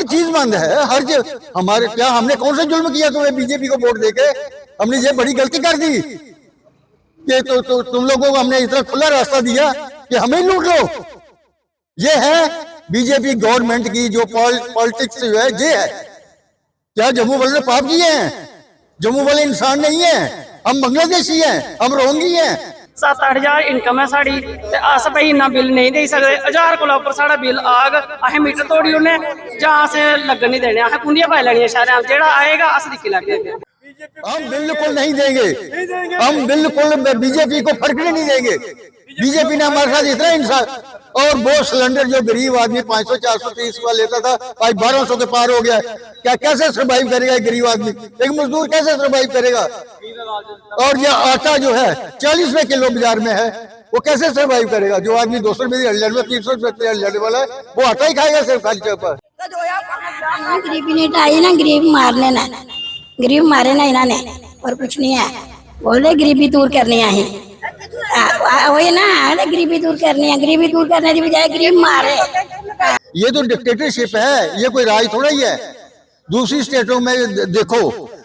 हर चीज बंद है, हर चीज हमारे। क्या हमने कौन सा जुल्म किया तुम्हें बीजेपी को वोट देके? हमने ये बड़ी गलती कर दी कि तुम लोगों को हमने इतना खुला रास्ता दिया कि हमें लूट लो। ये है बीजेपी गवर्नमेंट की जो पॉलिटिक्स है, ये है। क्या जम्मू वाले ने पाप किए हैं? जम्मू वाले इंसान नहीं है, हम बांग्लादेशी हैं, हम रोहिंगी हैं। 7-8 हज़ार इनकम है साड़ी, अस भाई इन्ना बिल नहीं दे सकते। 1000 कोला उपर साड़ा बिल आग, असें मीटर तोड़ी उन्हें जहाँ से लगन नहीं देने, असें कुंडियां पाई लैनियां शहर जेड़ा आएगा अस दिक्खी लैगे। हम बिल्कुल नहीं देंगे, हम बिल्कुल बीजेपी को फर्कने नहीं देंगे। बीजेपी ने हमारे साथ इतना इंसाफ, और वो सिलेंडर जो गरीब आदमी 500 430 का लेता था आज 1200 के पार हो गया। क्या कैसे सर्वाइव करेगा एक गरीब आदमी? एक मजदूर कैसे सर्वाइव करेगा? और ये आटा जो है 40 रुपए किलो बाजार में है, वो कैसे सर्वाइव करेगा? जो आदमी 200 रुपए में 300 रुपए लेने वाला है वो आटा ही खाएगा सिर्फ खाली के ऊपर। गरीबी ने टाई ना, गरीब मारने ना, गरीब मारे ना इन्होंने, और कुछ नहीं है। बोले गरीबी दूर करनी है, वही ना, गरीबी दूर करनी है, गरीबी दूर करने की बजाय गरीब मारे। ये तो डिक्टेटरशिप है, ये कोई राज थोड़ा ही है। दूसरी स्टेटों में देखो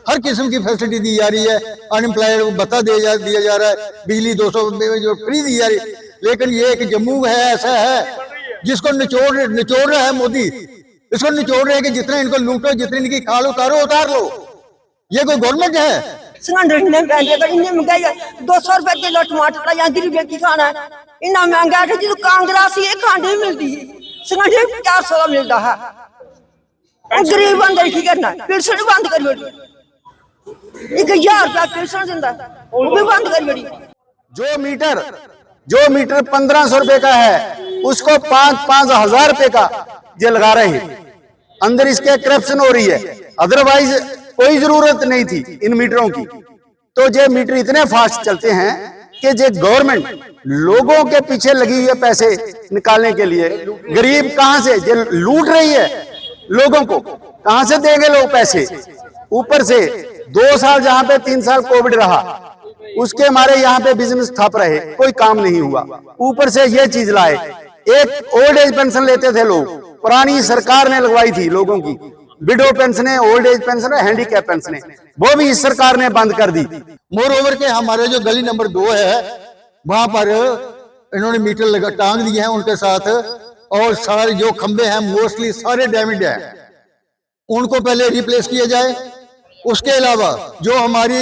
हर किस्म की फैसिलिटी दी जा रही है, अनएम्प्लॉयड को भत्ता दिया जा रहा है, बिजली 200 में जो फ्री दी जा रही है। लेकिन ये एक जम्मू है ऐसा है जिसको निचोड़ रहा है मोदी, इसको निचोड़ रहे हैं कि जितना इनको लूटो, जितनी इनकी खाल उतारो उतार लो। ये कोई गवर्नमेंट है? सिलेंडर इन्ने महंगाई, 200 रुपए किलो टमाटर या 30 रुपए की खाना इन्ना महंगा है कि कांग्रेस ये खाने नहीं मिलती, सिलेंडर 400 का मिलता है। गरीब बंदे की करना, पेंशन बंद कर बेटी, 1000 रुपया पेंशन दिंदा वो भी बंद कर बेटी। जो मीटर 1500 रुपए का है उसको 5-5 हजार रुपए का ये लगा रहे हैं। अंदर इसके करप्शन हो रही है, अदरवाइज कोई जरूरत नहीं थी इन मीटरों की। तो ये मीटर इतने फास्ट चलते हैं कि ये गवर्नमेंट लोगों के पीछे लगी हुई है पैसे निकालने के लिए। गरीब कहां से ये लूट रही है लोगों को, कहां से देंगे लोग पैसे? ऊपर से 2 साल जहां पे 3 साल कोविड रहा उसके हमारे यहाँ पे बिजनेस ठप रहे, कोई काम नहीं हुआ। ऊपर से ये चीज लाए, एक ओल्ड एज पेंशन लेते थे लोग, पुरानी सरकार ने लगवाई थी लोगों की, window pension, old age pension, handicap pension, वो भी इस सरकार ने बंद कर दी। मोर ओवर के हमारे जो गली नंबर 2 है वहां पर इन्होंने मीटर लगा टांग दिए हैं उनके साथ, और सारे जो खंबे हैं मोस्टली सारे डैमेज हैं, उनको पहले रिप्लेस किया जाए। उसके अलावा जो हमारी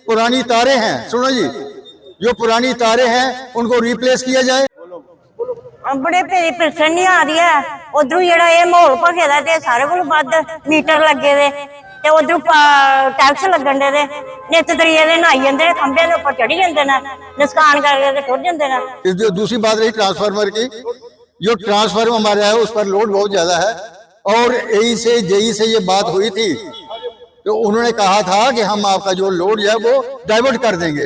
पुरानी तारे हैं, सुनो जी, जो पुरानी तारे हैं उनको रिप्लेस किया जाए। बड़े पेंशन नहीं आ रही है, उधरों जेड़ा ये माहौल भखे दा ते सारे कोल बद मीटर लगे दे ते उधरों टैक्स लगन दे, नित तरीके दे नहाई जांदे ने, खंबे दे उपर चढ़ी जांदे ने, नुकसान करके टुट जांदे ने। जो दूसरी बात रही ट्रांसफार्मर की, जो ट्रांसफार्मर हमारा है उस पर लोड बहुत ज्यादा है, और एई से जेई से ये बात हुई थी तो उन्होंने कहा था कि हम आपका जो लोड है वो डाइवर्ट कर देंगे,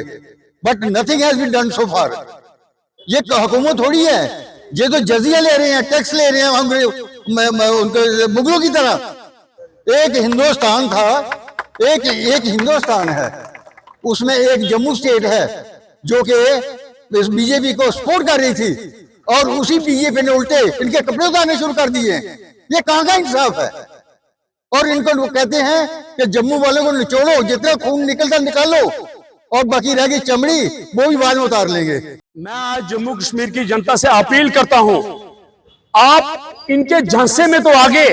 but nothing has been done so far. ये हुकूमत थोड़ी है, ये तो जजिया ले रहे हैं, टैक्स ले रहे हैं उनके मुगलों की तरह। एक हिंदुस्तान था, एक हिंदुस्तान है, उसमें एक जम्मू स्टेट है जो कि बीजेपी को सपोर्ट कर रही थी, और उसी बीजेपी ने उल्टे इनके कपड़े उतारने शुरू कर दिए। ये कहां का इंसाफ है? और इनको कहते हैं कि जम्मू वालों को निचोड़ो, जितना खून निकलता निकालो, और बाकी रह गई चमड़ी वो भी बाद में उतार लेंगे। मैं आज जम्मू कश्मीर की जनता से अपील करता हूं, आप इनके झांसे में तो आगे,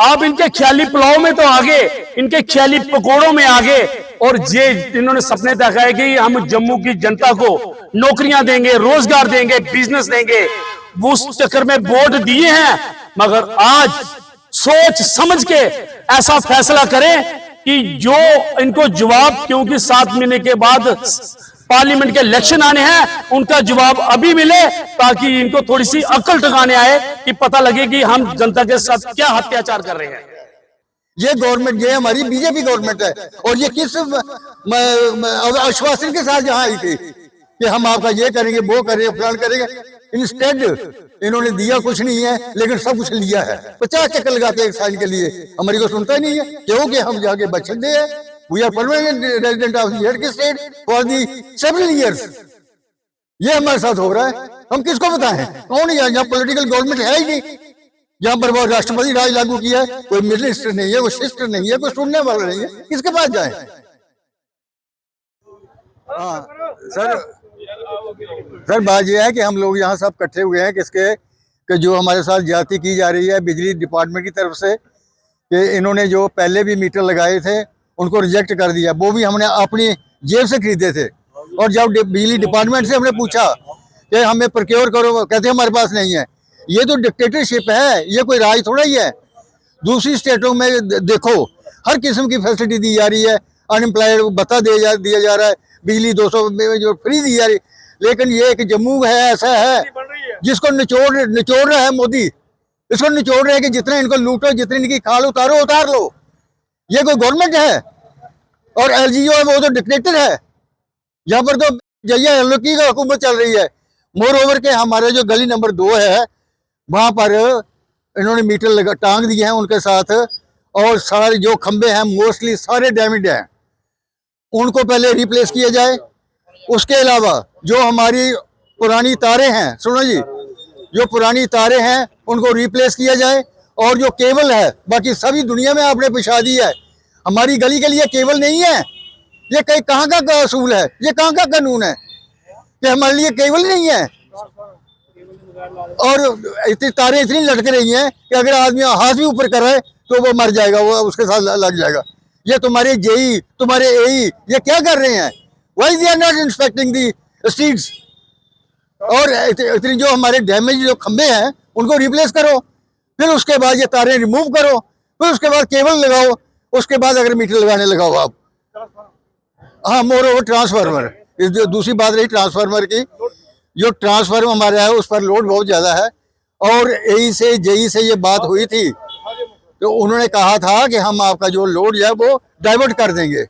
आप इनके ख्याली पुलाव में तो आगे, इनके ख्याली पकौड़ों में आगे, और ये इन्होंने सपने देखा है कि हम जम्मू की जनता को नौकरियां देंगे, रोजगार देंगे, बिजनेस देंगे, वो उस चक्कर में वोट दिए हैं। मगर आज सोच समझ के ऐसा फैसला करें कि जो इनको जवाब, क्योंकि 7 महीने के बाद पार्लियामेंट के इलेक्शन आने हैं, उनका जवाब अभी मिले ताकि इनको थोड़ी सी अकल ठिकाने आए कि पता लगे कि हम जनता के साथ क्या अत्याचार कर रहे हैं। ये गवर्नमेंट, ये हमारी बीजेपी गवर्नमेंट है, और ये किस आश्वासन के साथ जहां आई थी कि हम आपका ये करेंगे, वो करेंगे, फलान करेंगे। इंस्टेड इन्होंने दिया कुछ नहीं है, लेकिन सब कुछ लिया है। 50 चक्कर लगाते हैं एक साल के लिए, हमारी को सुनता ही नहीं है, क्योंकि हम जाके बचते हैं। We are permanent resident of the state for the several years. ये हमारे साथ हो रहा है, हम किसको बताएं? कौन है? यहाँ पॉलिटिकल गवर्नमेंट है ही नहीं। यहाँ पर वो राष्ट्रपति राज लागू किया है, कोई मिनिस्टर नहीं है, कोई शिष्टर नहीं है, कोई सुनने वाला नहीं है, किसके पास जाए? हाँ सर बात यह है कि हम लोग यहाँ सब इकट्ठे हुए हैं किसके कि जो हमारे साथ ज्यादती की जा रही है बिजली डिपार्टमेंट की तरफ से, कि इन्होंने जो पहले भी मीटर लगाए थे उनको रिजेक्ट कर दिया, वो भी हमने अपनी जेब से खरीदे थे। और जब बिजली डिपार्टमेंट से हमने पूछा कि हमें प्रोक्योर करो, कहते हमारे पास नहीं है। ये तो डिक्टेटरशिप है, ये कोई राज थोड़ा ही है। दूसरी स्टेटों में देखो हर किस्म की फैसिलिटी दी जा रही है, अनएम्प्लॉयड भत्ता दिया जा रहा है, बिजली 200 में जो फ्री दी जा रही है। लेकिन ये एक जम्मू है ऐसा है जिसको निचोड़ रहा है मोदी, इसको निचोड़ रहे हैं कि जितना इनको लूटो, जितनी इनकी खाल उतारो उतार लो। ये कोई गवर्नमेंट है? और एलजीओ है वो तो डिक्टेटर है। यहाँ पर तो जैया की हुकूमत चल रही है। मोर ओवर के हमारे जो गली नंबर 2 है वहां पर इन्होंने मीटर टांग दिए हैं उनके साथ, और सारे जो खंबे हैं मोस्टली सारे डैमेज हैं, उनको पहले रिप्लेस किया जाए। उसके अलावा जो हमारी पुरानी तारें हैं, सुनो जी, जो पुरानी तारें हैं उनको रिप्लेस किया जाए। और जो केबल है बाकी सभी दुनिया में आपने बिछा दी है, हमारी गली के लिए केबल नहीं है। ये कहाँ का असूल है, ये कहाँ का कानून है कि हमारे लिए केबल नहीं है? और इतनी तारें इतनी लटक रही हैं कि अगर आदमी हाथ भी ऊपर कर रहा है तो वो मर जाएगा, वो उसके साथ लग जाएगा। ये तुम्हारे जेई, तुम्हारे एई, ये क्या कर रहे हैं? Why they are not inspecting the streets? और इतनी जो हमारे डैमेज जो खंबे हैं उनको रिप्लेस करो, फिर उसके बाद ये तारें रिमूव करो, फिर उसके बाद केबल लगाओ, उसके बाद अगर मीटर लगाने लगाओ आप। हाँ, मोर ओवर ट्रांसफार्मर, जो दूसरी बात रही ट्रांसफार्मर की, जो ट्रांसफार्मर हमारा है उस पर लोड बहुत ज्यादा है। और एई से जेई से ये बात हुई थी तो उन्होंने कहा था कि हम आपका जो लोड है वो डाइवर्ट कर देंगे,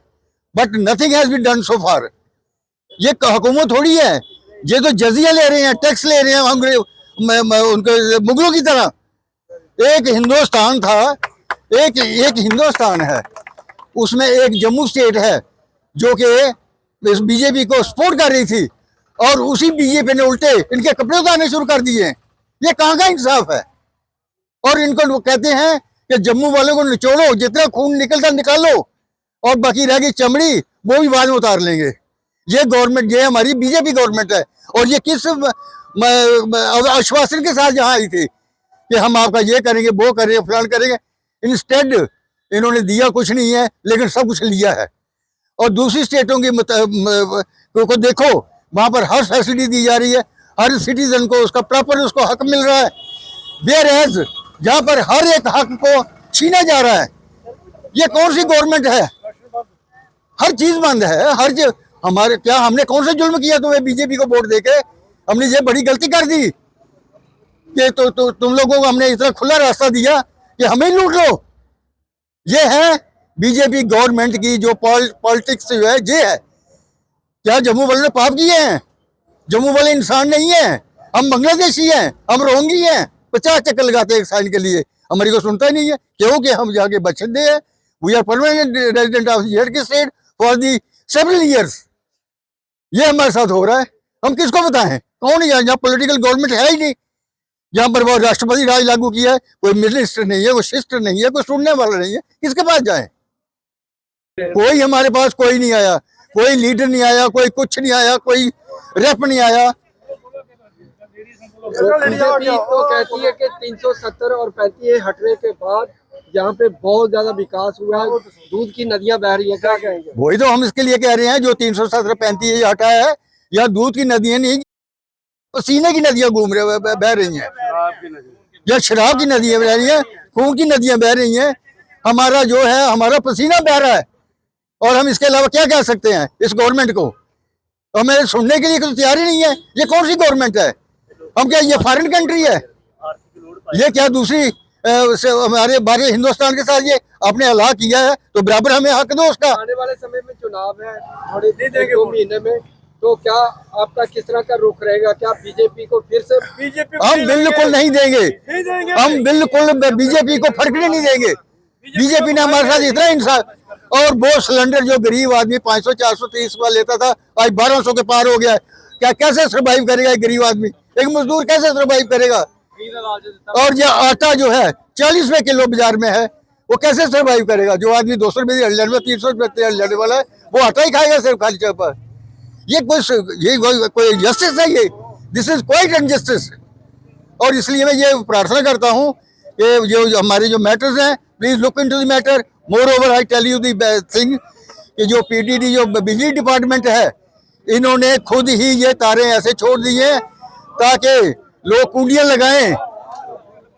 but nothing has been done so far. ये हुकूमत थोड़ी है, ये तो जजिया ले रहे हैं, टैक्स ले रहे हैं उनके मुगलों की तरह। एक हिंदुस्तान था, एक हिंदुस्तान है, उसमें एक जम्मू स्टेट है जो कि बीजेपी को सपोर्ट कर रही थी, और उसी बीजेपी ने उल्टे इनके कपड़े उतारने शुरू कर दिए। ये कहाँ का इंसाफ है? और इनको कहते हैं कि जम्मू वालों को निचोड़ो, जितना खून निकलता निकालो, और बाकी रह गई चमड़ी वो भी बाद में उतार लेंगे। ये गवर्नमेंट, ये हमारी बीजेपी गवर्नमेंट है। और ये किस आश्वासन के साथ यहाँ आई थी कि हम आपका ये करेंगे, वो करेंगे, फलान करेंगे। इंस्टेड इन्होंने दिया कुछ नहीं है, लेकिन सब कुछ लिया है। और दूसरी स्टेटों की को देखो, वहां पर हर फैसिलिटी दी जा रही है, हर सिटीजन को उसका प्रॉपर उसको हक मिल रहा है। वेयर एज जहाँ पर हर एक हक को छीना जा रहा है। ये कौन सी गवर्नमेंट है? हर चीज बंद है, हर चीज। हमारे क्या हमने कौन सा जुल्म किया तुम्हें बीजेपी को वोट देके? हमने ये बड़ी गलती कर दी कि तुम लोगों को हमने इतना खुला रास्ता दिया कि हमें लूट लो। ये है बीजेपी गवर्नमेंट की जो पॉलिटिक्स जो है, ये है। क्या जम्मू वालों ने पाप किए हैं? जम्मू वाले इंसान नहीं है, हम बांग्लादेशी हैं, हम रोहिंगी हैं। 50 चक्कर लगाते हैं एक साइड के लिए, हमारी को सुनता ही नहीं है, क्योंकि हम जाके बचते हैं। We are permanent resident of the state for the several years. ये हमारे साथ हो रहा है, हम किसको बताएं? कौन है यहाँ? पॉलिटिकल गवर्नमेंट है ही नहीं। यहाँ पर वो राष्ट्रपति राज लागू किया है, कोई मिनिस्टर नहीं है, कोई शिष्टर नहीं है, कोई सुनने वाला नहीं है, किसके पास जाए? कोई हमारे पास कोई नहीं आया, कोई लीडर नहीं आया, कोई कुछ नहीं आया, कोई रेप नहीं आया। बीजेपी तो कहती है कि 370 और 35 हटने के बाद यहाँ पे बहुत ज्यादा विकास हुआ है, दूध की नदियां बह रही हैं, क्या कहेंगे? वही तो हम इसके लिए कह रहे हैं, जो 370-35 हटा है, या दूध की नदियां नहीं, पसीने की नदियां घूम रहे बह रही हैं, या शराब की नदियां बह रही हैं, खून की नदियां बह रही हैं। हमारा जो है, हमारा पसीना बह रहा है, और हम इसके अलावा क्या कह सकते हैं इस गवर्नमेंट को? हमें सुनने के लिए तो तैयार ही नहीं है। ये कौन सी गवर्नमेंट है? हम क्या ये फॉरेन कंट्री है? ये क्या दूसरी हमारे बारे हिंदुस्तान के साथ ये आपने अलाह किया है तो बराबर हमें हक दो उसका। आने वाले समय में चुनाव है, थोड़े 2 महीने में, तो क्या आपका किस तरह का रुख रहेगा? क्या बीजेपी को फिर से? हम बिल्कुल नहीं देंगे, हम बिल्कुल बीजेपी को फर्क नहीं देंगे। बीजेपी ने हमारे साथ इतना इंसाफ, और वो सिलेंडर जो गरीब आदमी 500, 430 का लेता था, आज 1200 के पार हो गया है। क्या कैसे सर्वाइव करेगा एक गरीब आदमी? एक मजदूर कैसे सर्वाइव करेगा? और जो आटा जो है 40 रुपए किलो बाजार में है, वो कैसे सर्वाइव करेगा? जो आदमी 200 रुपए की हड़लड़ में 300 रुपए लड़ने वाला है, वो आटा ही खाएगा सिर्फ खाली चौक पर। ये कोई जस्टिस है? ये दिस इज क्वाइट अनजस्टिस। और इसलिए मैं ये प्रार्थना करता हूँ कि जो हमारे जो मैटर्स हैं, please look into the matter. Moreover I tell you the thing कि जो पीडीडी जो बिजली डिपार्टमेंट है, इन्होंने खुद ही ये तारें ऐसे छोड़ दी हैं ताकि लोग कुंडियां लगाएं,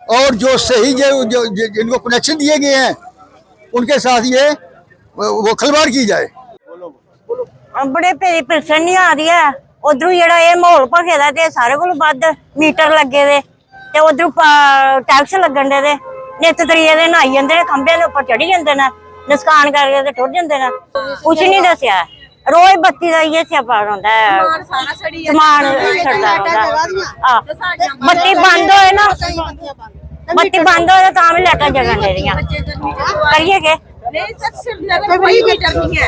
और जो सही जो जिनको कनेक्शन दिए गए हैं उनके साथ ये वो खिलवाड़ की जाए। बड़े पेरी पेंशन नहीं आ रही है। उधरों ਜਿਹੜਾ ਇਹ ਮਾਹੌਲ ਭਖੇ ਦਾ ਤੇ ਸਾਰੇ ਕੋਲ ਵੱਧ ਮੀਟਰ ਲੱਗੇ ਦੇ ਤੇ ਉਧਰੋਂ ਟੈਕਸ ਲੱਗਣ ਦੇ ਨਿਤ ਤਰੀਏ ਦੇ ਨਹਾਈ ਜਾਂਦੇ ਨੇ, ਖੰਭਿਆਂ ਦੇ ਉੱਪਰ ਚੜੀ ਜਾਂਦੇ ਨੇ, ਨੁਕਸਾਨ ਕਰਕੇ ਤੇ ਟੁੱਟ ਜਾਂਦੇ ਨੇ। ਕੁਛ ਨਹੀਂ ਦੱਸਿਆ। रोज बत्ती का ये स्यापा होता है, समान छड़ता है। बत्ती बंद होए ना, बत्ती बंद होए तो भी लाइटां जगन दे रही करिए के? कोई मीटर नहीं है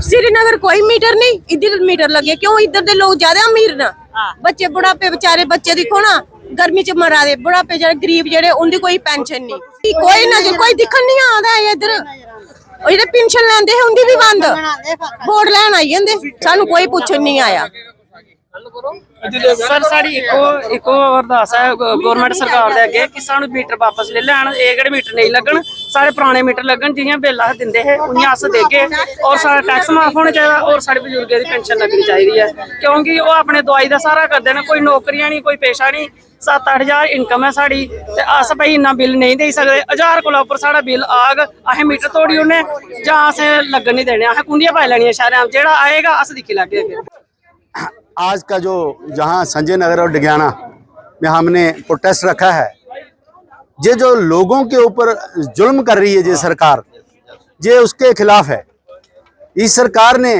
श्रीनगर, कोई मीटर नहीं। इधर मीटर लगे क्यों? इधर दे लोग ज्यादा अमीर ना, बच्चे बुढ़ापे बेचारे बच्चे दिखो ना गर्मी च मरा दे, बुढ़ापे जेह्ड़े गरीब जेह्ड़े उनकी कोई पेंशन नहीं, कोई नजर कोई दिखन नहीं आता है इधर। पेंशन लेंदे है उनकी भी बंद, वोट लैन आई जांदे, सानू कोई पुछन नहीं आया। सर साड़ी इको अरदास है गवर्नमेंट सरकार दे अगे कि सानू मीटर वापस ले लैन। एह जेह्ड़े मीटर नहीं लगन, सारे पुराने मीटर लगन, जियां बिल अस दिंदे हे उइयां अस देगे, और सारा टैक्स माफ होना चाहिए, और साढ़े बजुर्गें दी पेंशन लगनी चाहिए है, क्योंकि वो अपने दवाई का सारा करते हैं। कोई नौकरियां नहीं, कोई पेशा नहीं। 7-8 हज़ार इनकम है साड़ी, ते अस भाई इन्ना बिल नहीं दे सकते। 1000 कोला उपर साड़ा बिल आग, असें मीटर तोड़ी उन्ने जां असें लगन नहीं देने, असें कुंडियां पाई लैनियां शहरें, जेह्ड़ा आएगा अस दिक्खी लैगे। आज का जो जहां संजय नगर और डिग्याना में हमने प्रोटेस्ट रखा है, ये जो लोगों के ऊपर जुल्म कर रही है ये सरकार, ये उसके खिलाफ है। इस सरकार ने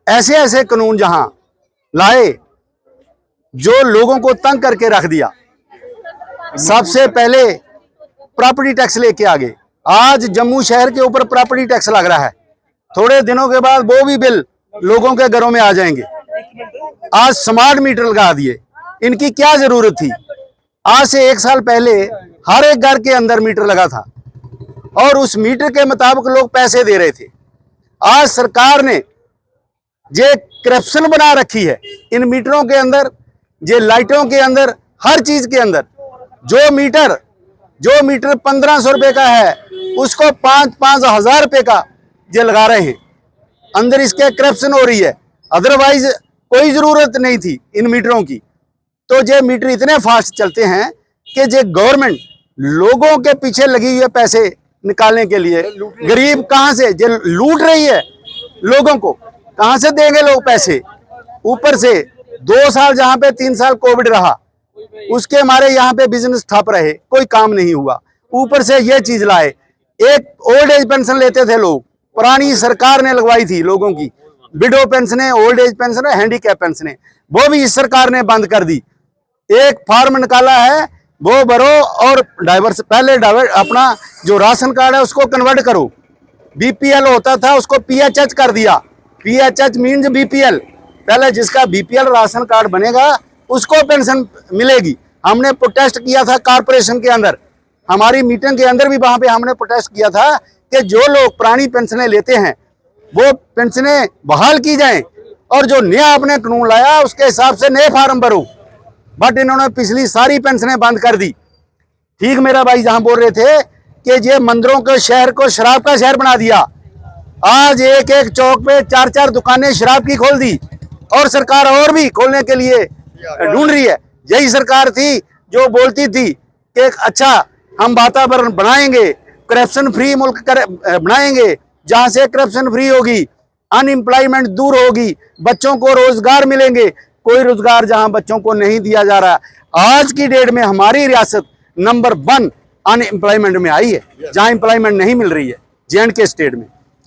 ऐसे ऐसे कानून जहां लाए जो लोगों को तंग करके रख दिया। सबसे पहले प्रॉपर्टी टैक्स लेके आ गए। आज जम्मू शहर के ऊपर प्रॉपर्टी टैक्स लग रहा है, थोड़े दिनों के बाद वो भी बिल लोगों के घरों में आ जाएंगे। आज स्मार्ट मीटर लगा दिए, इनकी क्या जरूरत थी? आज से 1 साल पहले हर एक घर के अंदर मीटर लगा था और उस मीटर के मुताबिक लोग पैसे दे रहे थे। आज सरकार ने ये करप्शन बना रखी है इन मीटरों के अंदर, ये लाइटों के अंदर, हर चीज के अंदर। जो मीटर 1500 रुपए का है उसको 5-5 हजार रुपए का ये लगा रहे हैं। अंदर इसके करप्शन हो रही है, अदरवाइज कोई जरूरत नहीं थी इन मीटरों की। तो ये मीटर इतने फास्ट चलते हैं कि ये गवर्नमेंट लोगों के पीछे लगी हुई है पैसे निकालने के लिए। गरीब कहां से ये लूट रही है लोगों को, कहां से देंगे लोग पैसे? ऊपर से 2 साल जहां पे 3 साल कोविड रहा, उसके हमारे यहाँ पे बिजनेस ठप रहे, कोई काम नहीं हुआ। ऊपर से ये चीज लाए। एक ओल्ड एज पेंशन लेते थे लोग, पुरानी सरकार ने लगवाई थी लोगों की, window pension, old age pension, handicap pension, वो भी इस सरकार ने बंद कर दी। एक फॉर्म निकाला है वो भरो और पहले अपना जो राशन कार्ड है उसको कन्वर्ट करो। बीपीएल होता था उसको पीएचएच कर दिया। PHH means BPL. पहले जिसका बीपीएल राशन कार्ड बनेगा उसको पेंशन मिलेगी। हमने प्रोटेस्ट किया था कारपोरेशन के अंदर, हमारी मीटिंग के अंदर भी वहां पे हमने प्रोटेस्ट किया था कि जो लोग पुरानी पेंशनें लेते हैं वो पेंशनें बहाल की जाएं और जो नया आपने कानून लाया उसके हिसाब से नए फार्म भरो। बट इन्होंने पिछली सारी पेंशनें बंद कर दी। ठीक मेरा भाई जहां बोल रहे थे कि ये मंदिरों के शहर को शराब का शहर बना दिया। आज एक एक चौक पे 4-4 दुकानें शराब की खोल दी और सरकार और भी खोलने के लिए ढूंढ रही है। यही सरकार थी जो बोलती थी कि अच्छा हम वातावरण बनाएंगे, करप्शन फ्री मुल्क बनाएंगे, जहां से करप्शन फ्री होगी, अनएम्प्लॉयमेंट दूर होगी, बच्चों को रोजगार मिलेंगे। कोई रोजगार जहां बच्चों को नहीं दिया जा रहा। आज की डेट में हमारी रियासत नंबर 1 अनएम्प्लॉयमेंट में आई है, जहां एम्प्लॉयमेंट नहीं मिल रही है। J&K स्टेट में,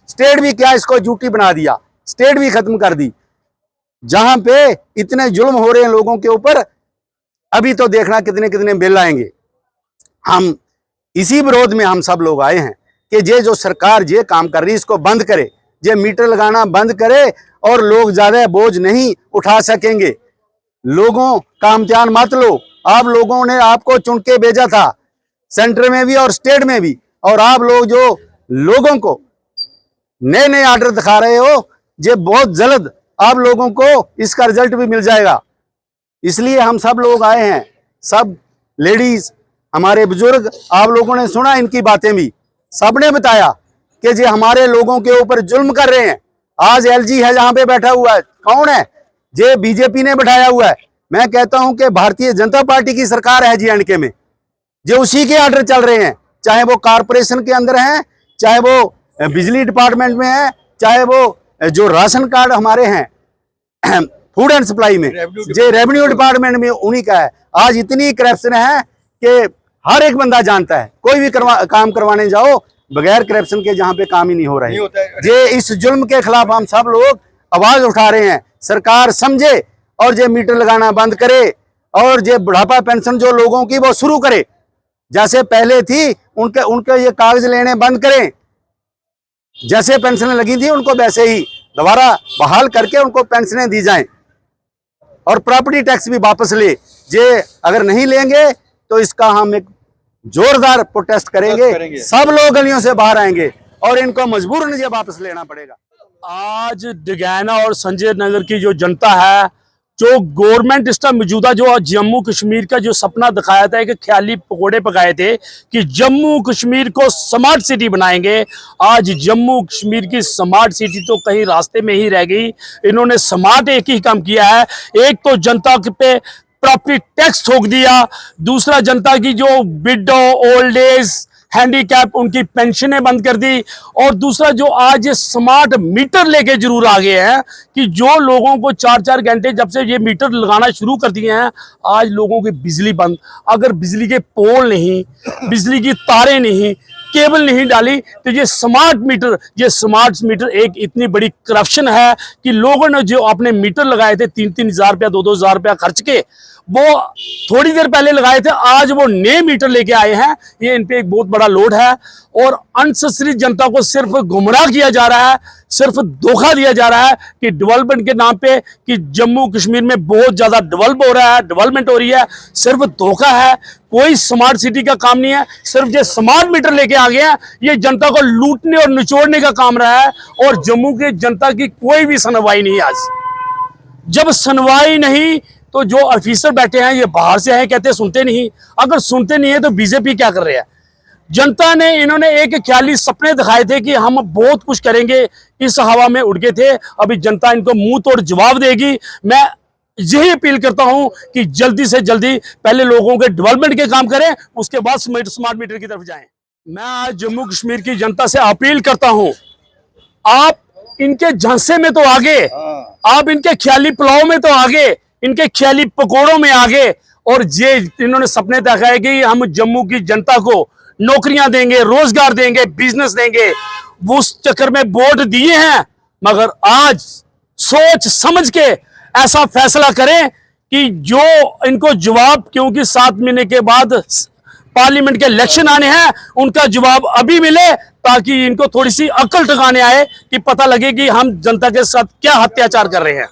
स्टेट भी क्या इसको ड्यूटी बना दिया, स्टेट भी खत्म कर दी। जहां पे इतने जुल्म हो रहे हैं लोगों के ऊपर, अभी तो देखना कितने कितने बिल आएंगे। हम इसी विरोध में हम सब लोग आए हैं कि ये जो सरकार ये काम कर रही है इसको बंद करे, ये मीटर लगाना बंद करे और लोग ज्यादा बोझ नहीं उठा सकेंगे। लोगों का इम्तिहान मत लो, आप लोगों ने आपको चुन के भेजा था, सेंटर में भी और स्टेट में भी, और आप लोग जो लोगों को नए नए ऑर्डर दिखा रहे हो, ये बहुत जल्द आप लोगों को इसका रिजल्ट भी मिल जाएगा। इसलिए हम सब लोग आए हैं, सब लेडीज, हमारे बुजुर्ग, आप लोगों ने सुना इनकी बातें भी, सबने बताया कि ये हमारे लोगों के ऊपर जुल्म कर रहे हैं। आज एलजी है जहां पे बैठा हुआ है, कौन है? ये बीजेपी ने बैठाया हुआ है। मैं कहता हूं कि भारतीय जनता पार्टी की सरकार है J&K में, जो उसी के ऑर्डर चल रहे हैं, चाहे वो कारपोरेशन के अंदर हैं, चाहे वो बिजली डिपार्टमेंट में है, चाहे वो जो राशन कार्ड हमारे हैं फूड एंड सप्लाई में, जो रेवेन्यू डिपार्टमेंट में, उन्हीं का है। आज इतनी करप्शन है कि हर एक बंदा जानता है, कोई भी काम करवाने जाओ, बगैर करप्शन के जहां पे काम ही नहीं हो रहे हैं। ये इस जुल्म के खिलाफ हम सब लोग आवाज उठा रहे हैं। सरकार समझे और ये मीटर लगाना बंद करे, और ये बुढ़ापा पेंशन जो लोगों की वो शुरू करे, जैसे पहले थी उनके ये कागज लेने बंद करें। जैसे पेंशन लगी थी उनको वैसे ही दोबारा बहाल करके उनको पेंशनें दी जाएं, और प्रॉपर्टी टैक्स भी वापस ले। ये अगर नहीं लेंगे तो इसका हम एक जोरदार प्रोटेस्ट करेंगे। सब लोग गलियों से बाहर आएंगे और इनको मजबूरन ये वापस लेना पड़ेगा। आज डिगाना और संजय नगर की जो जनता है, जो गवर्नमेंट इसका मौजूदा जो जम्मू कश्मीर का जो सपना दिखाया था कि ख्याली पकोड़े पकाए थे कि जम्मू कश्मीर को स्मार्ट सिटी बनाएंगे, आज जम्मू कश्मीर की स्मार्ट सिटी तो कहीं रास्ते में ही रह गई। इन्होंने स्मार्ट एक ही काम किया है, एक तो जनता पे प्रॉपर्टी टैक्स ठोक दिया, दूसरा जनता की जो विडो, ओल्ड एज, हैंडीकैप, उनकी पेंशनें बंद कर दी, और दूसरा जो आज ये स्मार्ट मीटर लेके जरूर आ गए हैं कि जो लोगों को 4-4 घंटे जब से ये मीटर लगाना शुरू कर दिए हैं, आज लोगों की बिजली बंद। अगर बिजली के पोल नहीं, बिजली की तारें नहीं, केबल नहीं डाली, तो ये स्मार्ट मीटर एक इतनी बड़ी करप्शन है कि लोगों ने जो अपने मीटर लगाए थे 3-3 हज़ार रुपया, 2-2 हज़ार रुपया खर्च के, वो थोड़ी देर पहले लगाए थे, आज वो नए मीटर लेके आए हैं। ये इन पे एक बहुत बड़ा लोड है, और अनससरी जनता को सिर्फ गुमराह किया जा रहा है, सिर्फ धोखा दिया जा रहा है कि डेवलपमेंट के नाम पे कि जम्मू कश्मीर में बहुत ज्यादा डेवलपमेंट हो रही है। सिर्फ धोखा है, कोई स्मार्ट सिटी का काम नहीं है। सिर्फ ये स्मार्ट मीटर लेके आ गए हैं, ये जनता को लूटने और निचोड़ने का काम रहा है, और जम्मू की जनता की कोई भी सुनवाई नहीं। आज जब सुनवाई नहीं तो जो ऑफिसर बैठे हैं ये बाहर से हैं, कहते सुनते नहीं। अगर सुनते नहीं है तो बीजेपी क्या कर रहे हैं? जनता ने, इन्होंने एक ख्याली सपने दिखाए थे कि हम बहुत कुछ करेंगे, इस हवा में उड़ गए थे। अभी जनता इनको मुंह तोड़ जवाब देगी। मैं यही अपील करता हूं कि जल्दी से जल्दी पहले लोगों के डेवलपमेंट के काम करें, उसके बाद स्मार्ट मीटर की तरफ जाएं। मैं आज जम्मू कश्मीर की जनता से अपील करता हूं, आप इनके झांसे में तो आगे, आप इनके ख्याली पुलाव में तो आगे, इनके ख्याली पकोड़ों में आगे, और ये इन्होंने सपने दिखाए कि हम जम्मू की जनता को नौकरियां देंगे, रोजगार देंगे, बिजनेस देंगे। वो उस चक्कर में वोट दिए हैं, मगर आज सोच समझ के ऐसा फैसला करें कि जो इनको जवाब, क्योंकि 7 महीने के बाद पार्लियामेंट के इलेक्शन आने हैं, उनका जवाब अभी मिले, ताकि इनको थोड़ी सी अकल ठिकाने आए कि पता लगे कि हम जनता के साथ क्या अत्याचार कर रहे हैं।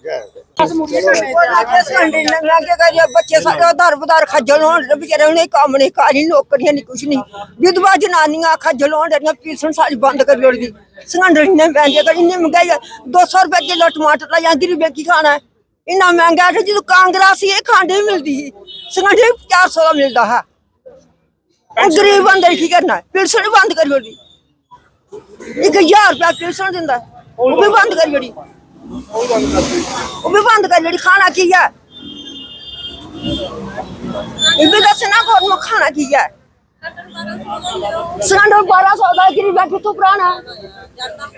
बच्चे दर खज्जल होने बेचारे, उन्हें कम्म नहीं, कारी नौकरियां नहीं, कुछ नहीं। विधवा जनानियां खज्जल होन रहियां, पेंशन सारी बंद कर दी। सिलेंडर इन्ने महंगे कर, इन्नी महंगाई, 200 रुपए किलो टमाटर लाई जांदी, गरीबी खाना है इन्ना महंगा है कि जो कांग्रेस ही खंड ही मिलती ही, सिलेंडर 400 का मिलता है। गरीब बंदे की करना है, पेंशन बंद कर दी। 1000 रुपया पेंशन दिंदा, वो भी बंद कर दी, वो भी बंद कर दी। खाना की है दसना को, खाना की है सिलेंडर 1200 का, गरीब कितों पुराना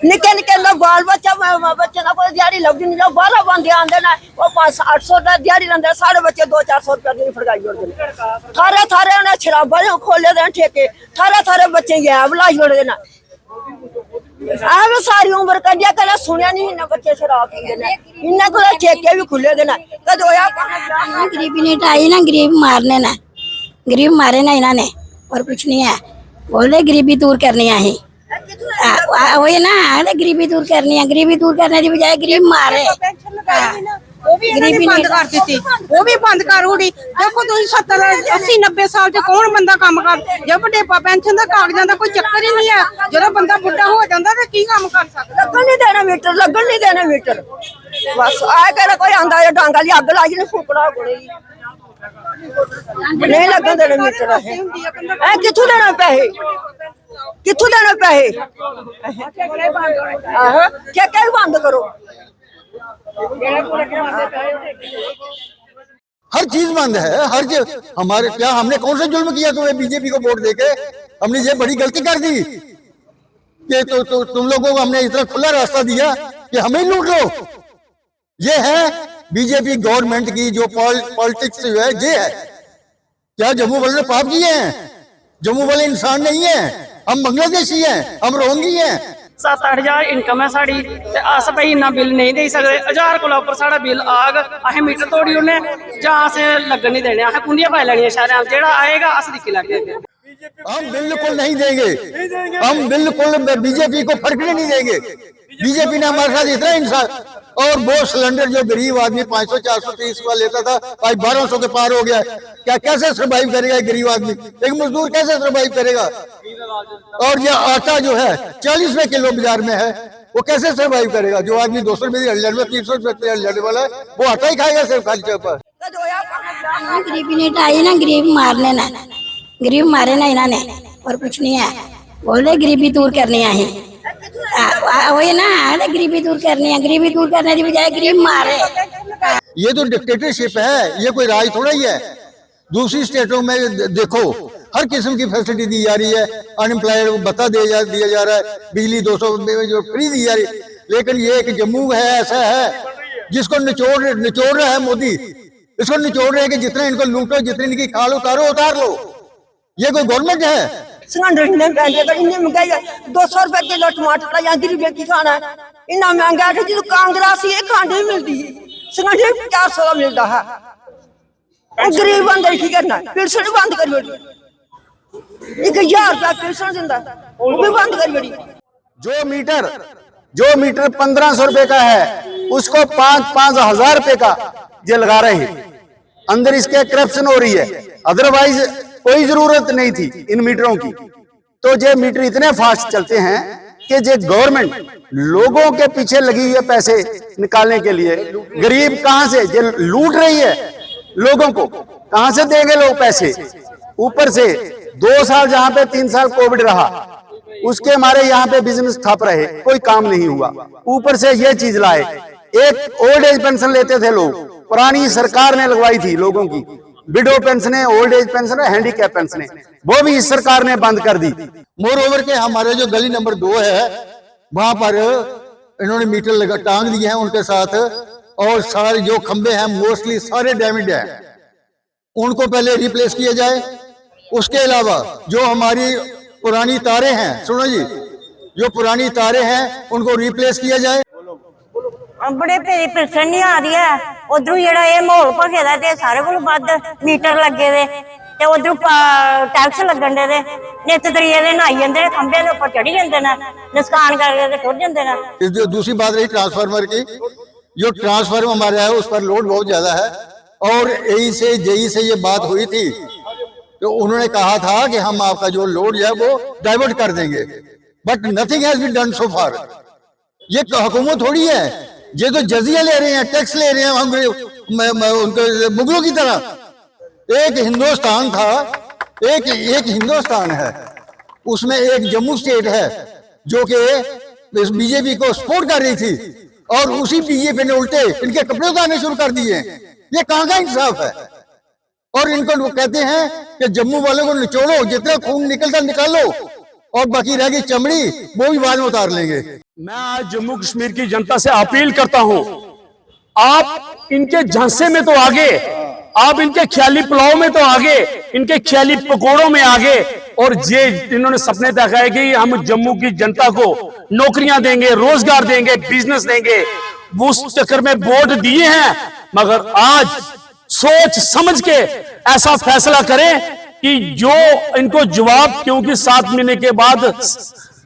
निके निके बाल बच्चा, बच्चे ना कोई दिहाड़ी लगती नहीं। 12 बंदे आंदे ना, वो 500-800 का दिहाड़ी लेंदे, सारे बच्चे 200-400 रुपया की फड़काई जोड़ते। थारे थारे उन्हें शराबा खोले दे ठेके, थारे थारे बच्चे गैब लाई जोड़ देना। सारी उम्र कटिया, कल सुनिया नहीं इन्हें बच्चे शराब पींदे ने, इन्हें को ठेके भी खुले देना। कद होया गरीबी ने ढाई ना, गरीब मारने ना, गरीब मारे ना इन्होंने, और कुछ नहीं है। बोले गरीबी दूर करनी है, वही ना, गरीबी दूर करनी है। गरीबी दूर करने की बजाय गरीब मारे। ਉਹ ਵੀ ਇਹਨਾਂ ਨੇ ਬੰਦ ਕਰ ਦਿੱਤੀ, ਉਹ ਵੀ ਬੰਦ ਕਰ ਉੜੀ। ਦੇਖੋ ਤੁਸੀਂ 70 80 90 ਸਾਲ ਤੇ ਕੌਣ ਬੰਦਾ ਕੰਮ ਕਰ, ਜੇ ਬੁਢੇਪਾ ਪੈਨਸ਼ਨ ਦਾ ਕਾਗਜ਼ਾਂ ਦਾ ਕੋਈ ਚੱਕਰ ਹੀ ਨਹੀਂ ਹੈ। ਜਦੋਂ ਬੰਦਾ ਬੁੱਢਾ ਹੋ ਜਾਂਦਾ ਤੇ ਕੀ ਕੰਮ ਕਰ ਸਕਦਾ? ਲੱਗਣ ਨਹੀਂ ਦੇਣਾ ਮੀਟਰ, ਲੱਗਣ ਨਹੀਂ ਦੇਣਾ ਮੀਟਰ। ਬਸ ਆ ਕਿਹੜਾ ਕੋਈ ਆਂਦਾ ਜਾਂ ਡਾਂਗਾ ਲਈ ਅੱਗ ਲਾ ਜਿਹਨੇ ਫੂਕਣਾ ਕੋਲੇ ਨਹੀਂ ਲੱਗਣ ਦੇਣਾ ਮੀਟਰ। ਐ ਕਿੱਥੋਂ ਦੇਣਾ ਪੈਸੇ, ਕਿੱਥੋਂ ਦੇਣਾ ਪੈਸੇ? ਆਹੋ ਠੇਕੇ ਬੰਦ ਕਰੋ। हर चीज बंद है, हर चीज। हमारे क्या हमने कौन सा जुल्म किया तुम्हें बीजेपी को वोट देके? हमने ये बड़ी गलती कर दी कि तुम लोगों को हमने इतना खुला रास्ता दिया कि हमें लूट लो। ये है बीजेपी गवर्नमेंट की जो पॉलिटिक्स है, ये है। क्या जम्मू वाले ने पाप किए हैं? जम्मू वाले इंसान नहीं है, हम बांग्लादेशी हैं, हम रोहिंगी हैं। 7-8 हज़ार इनकम है साड़ी ते अस भाई इन्ना बिल नहीं दे सकते। 1000 कोला उपर साड़ा बिल आग असें मीटर तोड़ी उन्हें जां असें लगन नहीं देने, असें कुंडियां पाई लैनियां शहरां जेड़ा आएगा अस दिक्खी लैगे। हम बिल्कुल नहीं देंगे, हम बिल्कुल बीजेपी को फर्कने नहीं देंगे। बीजेपी ने हमारे साथ इतना इंसाफ, और वो सिलेंडर जो गरीब आदमी 500 430 का लेता था आज 1200 के पार हो गया। क्या कैसे सर्वाइव करेगा एक गरीब आदमी, एक मजदूर कैसे सर्वाइव करेगा? और ये आटा जो है 40 रुपए किलो बाजार में है, वो कैसे सर्वाइव करेगा? जो आदमी 200 रुपए में 300 रुपए लड़ने वाला है वो आटा ही खाएगा सिर्फ खाली के ऊपर। गरीबी ने ढाई ना, गरीब मारने ना, गरीब मारे ना इन्होंने और कुछ नहीं है। बोले गरीबी दूर करनी है, वही ना गरीबी दूर करनी है, गरीबी दूर करने की बजाय गरीब मारे। ये तो डिक्टेटरशिप है, ये कोई राज थोड़ा ही है। दूसरी स्टेटों में देखो हर किस्म की फैसिलिटी दी जा रही है, अनएम्प्लॉयड भत्ता दिया जा रहा है, बिजली 200 में जो फ्री दी जा रही है। लेकिन ये एक जम्मू है ऐसा है जिसको निचोड़ रहा है मोदी, इसको निचोड़ रहे हैं कि जितना इनको लूटो, जितनी इनकी खाल उतार लो। ये कोई गवर्नमेंट है? सिलेंडर इन्ने महंगे तो इन्नी महंगाई 200 रुपए किलो टमाटर जाती रुपए की खाना इन्ना महंगा है कि जो कांग्रेस ये खंड नहीं मिलती, सिलेंडर 400 का मिलता है। गरीब बंदे की करना, पेंशन बंद कर बेटी, 1000 रुपया पेंशन दिंदा वो भी बंद कर बेटी। जो मीटर 1500 रुपए का है उसको 5-5 हजार रुपए का ये लगा रहे हैं। अंदर इसके करप्शन हो रही है, अदरवाइज कोई जरूरत नहीं थी इन मीटरों की। तो ये मीटर इतने फास्ट चलते हैं कि ये गवर्नमेंट लोगों के पीछे लगी हुई है पैसे निकालने के लिए। गरीब कहां से ये लूट रही है लोगों को, कहां से देंगे लोग पैसे? ऊपर से 2 साल जहां पे 3 साल कोविड रहा उसके हमारे यहाँ पे बिजनेस ठप रहे, कोई काम नहीं हुआ। ऊपर से ये चीज लाए, एक ओल्ड एज पेंशन लेते थे लोग, पुरानी सरकार ने लगवाई थी लोगों की, window pension, old age pension, handicap pension, वो भी इस सरकार ने बंद कर दी। मोर ओवर के हमारे जो गली नंबर 2 है वहां पर इन्होंने मीटर टांग दिए हैं उनके साथ, और सारे जो खंबे हैं मोस्टली सारे डैमेज हैं, उनको पहले रिप्लेस किया जाए। उसके अलावा जो हमारी पुरानी तारे हैं, सुनो जी, जो पुरानी तारे हैं उनको रिप्लेस किया जाए। बड़े पेंशन नहीं आ रही है, उधरों जेड़ा ये माहौल भखे दा ते सारे कोल वध मीटर लगे दे ते उधरों टैक्स लगन दे नित तरीए दे नहाई जांदे ने, खंबे दे उपर चढ़ी जांदे ने, नुकसान करके टुर जांदे ने। जो दूसरी बात रही ट्रांसफार्मर की, जो ट्रांसफार्मर हमारे है उस पर लोड बहुत ज्यादा है, और जेई से ये बात हुई थी तो उन्होंने कहा था कि हम आपका जो लोड है वो डाइवर्ट कर देंगे, but nothing has been done so far. ये हुकूमत थोड़ी है, ये तो जजिया ले रहे हैं, टैक्स ले रहे हैं उनके मुगलों की तरह। एक हिंदुस्तान था, एक हिंदुस्तान है, उसमें एक जम्मू स्टेट है जो कि बीजेपी को सपोर्ट कर रही थी, और उसी बीजेपी ने उल्टे इनके कपड़े उतारने शुरू कर दिए। ये कहां का इंसाफ है? और इनको कहते हैं कि जम्मू वालों को निचोड़ो, जितना खून निकलता निकालो, और बाकी रह गई चमड़ी वो भी बाद में उतार लेंगे। मैं आज जम्मू कश्मीर की जनता से अपील करता हूं, आप इनके झांसे में तो आगे, आप इनके ख्याली पुलाव में तो आगे, इनके ख्याली पकोड़ों में आगे, और ये इन्होंने सपने दिखाए कि हम जम्मू की जनता को नौकरियां देंगे, रोजगार देंगे, बिजनेस देंगे, वो उस चक्कर में वोट दिए हैं। मगर आज सोच समझ के ऐसा फैसला करें कि जो इनको जवाब, क्योंकि 7 महीने के बाद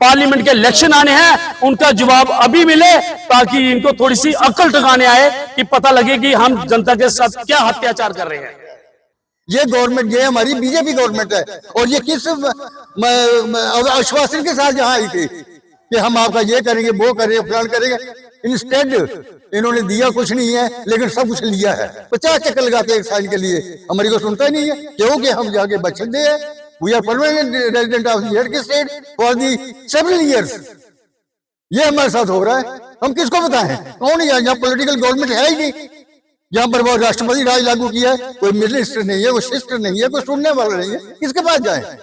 पार्लियामेंट के इलेक्शन आने हैं, उनका जवाब अभी मिले ताकि इनको थोड़ी सी अकल ठिकाने आए कि पता लगे कि हम जनता के साथ क्या अत्याचार कर रहे हैं। ये गवर्नमेंट, ये हमारी बीजेपी गवर्नमेंट है, और ये किस आश्वासन के साथ यहाँ आई थी कि हम आपका ये करेंगे, वो करेंगे, फलान करेंगे। इंस्टेड इन्होंने दिया कुछ नहीं है, लेकिन सब कुछ लिया है। 50 चक्कर लगाते हैं एक साल के लिए, हमारी को सुनता ही नहीं है, क्योंकि हम जाके बचते हैं। We are permanent resident of the state for the several years. ये हमारे साथ हो रहा है, हम किसको बताएं? कौन है यहाँ? पॉलिटिकल गवर्नमेंट है ही नहीं। यहाँ पर वो राष्ट्रपति राज लागू किया है, कोई मिनिस्टर नहीं है, कोई सिस्टर नहीं है, कोई सुनने वाला नहीं है, किसके पास जाए?